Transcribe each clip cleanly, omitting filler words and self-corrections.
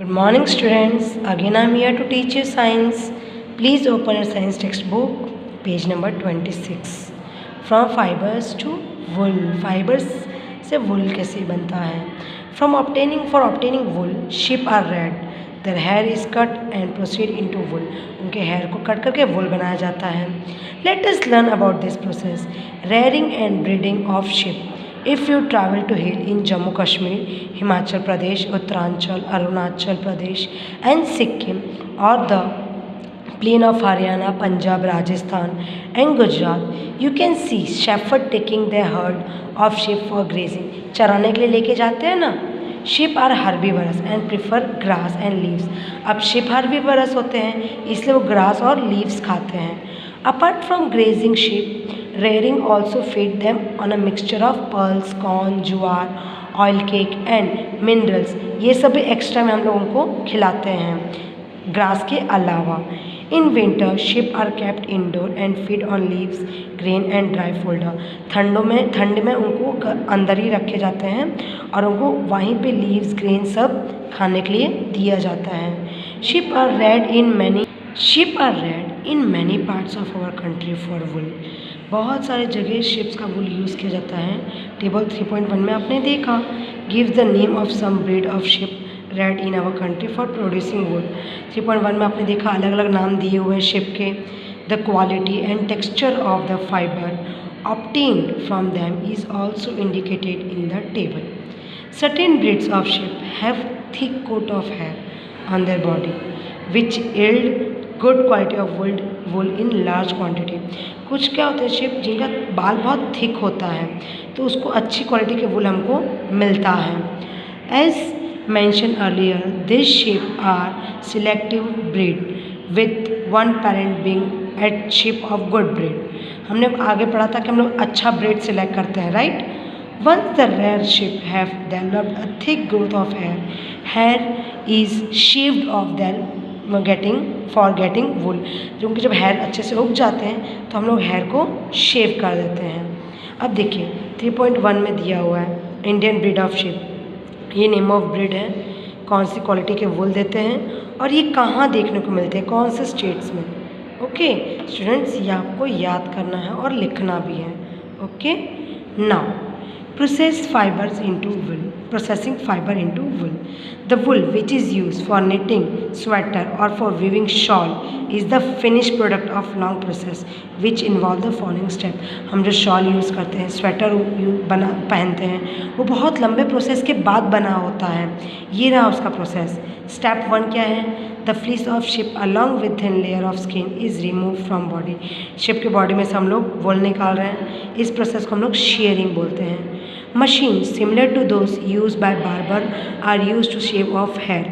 Good morning, students. Again, I am here to teach you science. Please open your science textbook, page number 26. From fibers to wool. Fibers से wool कैसे बनता है? For obtaining wool, sheep are reared. Their hair is cut and proceed into wool. उनके hair को cut करके wool बनाया जाता है. Let us learn about this process. Rearing and breeding of sheep. If you travel to hill in Jammu Kashmir, Himachal Pradesh, Uttaranchal, Arunachal Pradesh and Sikkim, or the plain of Haryana, Punjab, Rajasthan and Gujarat, you can see shepherds taking their herd of sheep for grazing. चराने के लिए लेके जाते हैं ना. Sheep are herbivorous and prefer grass and leaves. अब sheep herbivorous होते हैं इसलिए वो grass और leaves खाते हैं. Apart from grazing sheep, rearing also feed them on a mixture of pearls, corn, jowar, oil cake and minerals. ये सभी एक्स्ट्रा में हम लोग उनको खिलाते हैं ग्रास के अलावा. In winter sheep are kept indoor and feed on leaves, grain and dry fodder. ठंड में उनको अंदर ही रखे जाते हैं और उनको वहीं पे leaves, grain सब खाने के लिए दिया जाता है. Sheep are reared in many parts of our country for wool. बहुत सारे जगह शिप्स का वूल यूज़ किया जाता है. टेबल 3.1 में आपने देखा. Give the name of some breed of sheep reared in our country for producing wool. 3.1 में आपने देखा अलग अलग नाम दिए हुए हैं शिप के. The quality and texture of the fibre obtained from them is also indicated in the table. Certain breeds of sheep have thick coat of hair on their body which yield good quality of wool in large quantity. कुछ क्या होते हैं ship जिनका बाल बहुत thick होता है तो उसको अच्छी क्वालिटी के वूल हमको मिलता है. As mentioned earlier this sheep are selective breed with one parent being at sheep of good breed. हमने आगे पढ़ा था कि हम लोग अच्छा ब्रीड सिलेक्ट करते हैं, right. Once the reared sheep have developed a thick growth of hair is shaved off there getting wool. जो उनके जब हेयर अच्छे से उग जाते हैं तो हम लोग हेयर को शेव कर देते हैं. अब देखिए 3.1 में दिया हुआ है इंडियन ब्रीड ऑफ शिप. ये नेम ऑफ ब्रीड है, कौन सी क्वालिटी के वूल देते हैं और ये कहाँ देखने को मिलते हैं, कौन से स्टेट्स में. ओके स्टूडेंट्स, ये आपको याद करना है और लिखना भी है. Okay now processing fiber into wool. The wool which is used for knitting sweater or for weaving shawl is the finished product of long process which involve the following step. हम जो शॉल यूज़ करते हैं, sweater पहनते हैं, वो बहुत लंबे process के बाद बना होता है. ये रहा उसका प्रोसेस. स्टेप 1 क्या है? The fleece of ship along with thin layer of skin is remove from body. Ship के बॉडी में से हम लोग वूल निकाल रहे हैं. इस प्रोसेस को हम लोग shearing बोलते हैं. Machines similar to those used by barber are used to shave off hair.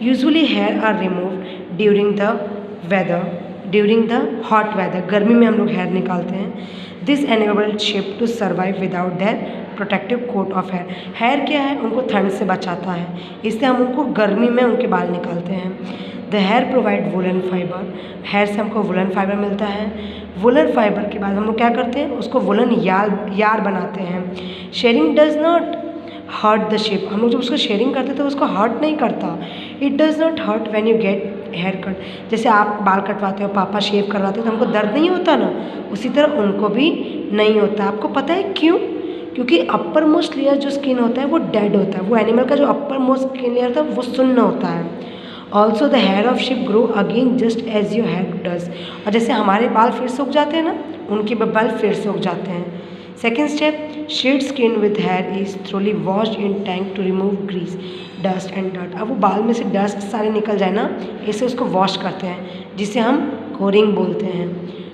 Usually hair are removed during the hot weather. गर्मी में हम लोग hair निकालते हैं. This enabled sheep to survive without their protective coat of hair. Hair क्या है? उनको ठंड से बचाता है, इसलिए हम उनको गर्मी में उनके बाल निकालते हैं. The hair provide woolen fiber. hair से हमको woolen fiber मिलता है. वुलन फाइबर के बाद हम लोग क्या करते हैं, उसको वुलन यार बनाते हैं. Shearing does not hurt the sheep. हम लोग जब उसको शेयरिंग करते हैं तो उसको हर्ट नहीं करता. It does not hurt when you get haircut. जैसे आप बाल कटवाते हो, पापा शेव करवाते हो तो हमको दर्द नहीं होता ना, उसी तरह उनको भी नहीं होता. आपको पता है क्यों? क्योंकि अपर मोस्ट लेयर जो स्किन होता है वो डेड होता है. वो एनिमल का जो अपर मोस्ट स्किन लेयर था वो सुन्न होता है. Also the hair of sheep grow again just as your hair does. और जैसे हमारे बाल फिर से उग जाते हैं ना, उनके बाल फिर से उग जाते हैं. Second step, shed skin with hair is thoroughly washed in tank to remove grease, dust and dirt. अब वो बाल में से डस्ट सारे निकल जाए ना, इससे उसको वॉश करते हैं, जिसे हम कोरिंग बोलते हैं.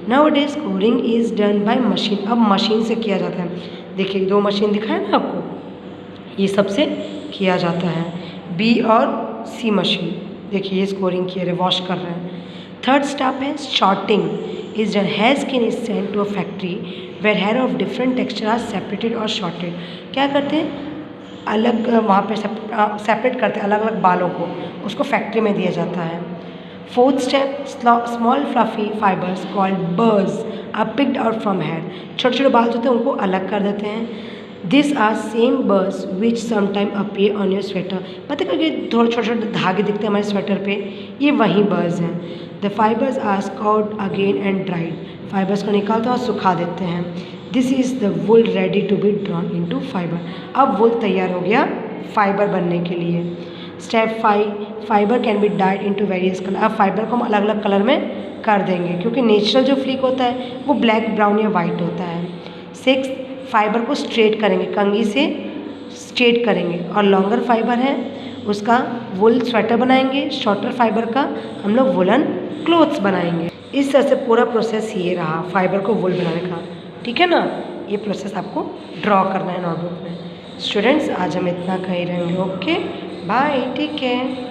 Now days Koring is done by machine. अब मशीन से किया जाता है. देखिए 2 मशीन दिखाए ना आपको, ये सबसे किया जाता है. बी और सी मशीन. देखिए ये स्कोरिंग किए रहे, वॉश कर रहे हैं. थर्ड स्टेप है sorting is done. Hair skin is sent to a factory where hair of different texture are separated और शॉर्टेड. क्या करते हैं, अलग वहाँ पे सेपरेट करते हैं अलग अलग बालों को, उसको फैक्ट्री में दिया जाता है. Fourth step, small fluffy fibres called burrs are picked out from hair. छोटे छोटे बाल जो होते हैं उनको अलग कर देते हैं. This are same burrs which sometime appear on your sweater. पता है कि थोड़े छोटे छोटे धागे दिखते हैं हमारे स्वेटर पे, ये वही बर्ड्स हैं। The fibres are scoured again and dried. Fibres को निकालते हैं और सुखा देते हैं। This is the wool ready to be drawn into fibre. अब वुल तैयार हो गया फाइबर बनने के लिए। Step 5, fibre can be dyed into various colour. अब फाइबर को हम अलग अलग कलर में कर देंगे, क्योंकि नेचुरल जो फ्लीक होता है वो ब्लैक, ब्राउन या वाइट होता है। 6, फाइबर को स्ट्रेट करेंगे, कंघी से स्ट्रेट करेंगे। और लॉन्गर फाइबर है उसका वुल स्वेटर बनाएंगे, शॉर्टर फाइबर का हम लोग वुलन क्लोथ्स बनाएंगे। इस तरह से पूरा प्रोसेस ये रहा फाइबर को वुल बनाने का। ठीक है ना, ये प्रोसेस आपको ड्रॉ करना है नोटबुक में। स्टूडेंट्स आज हम इतना कह ही रहेंगे। Okay bye, take care.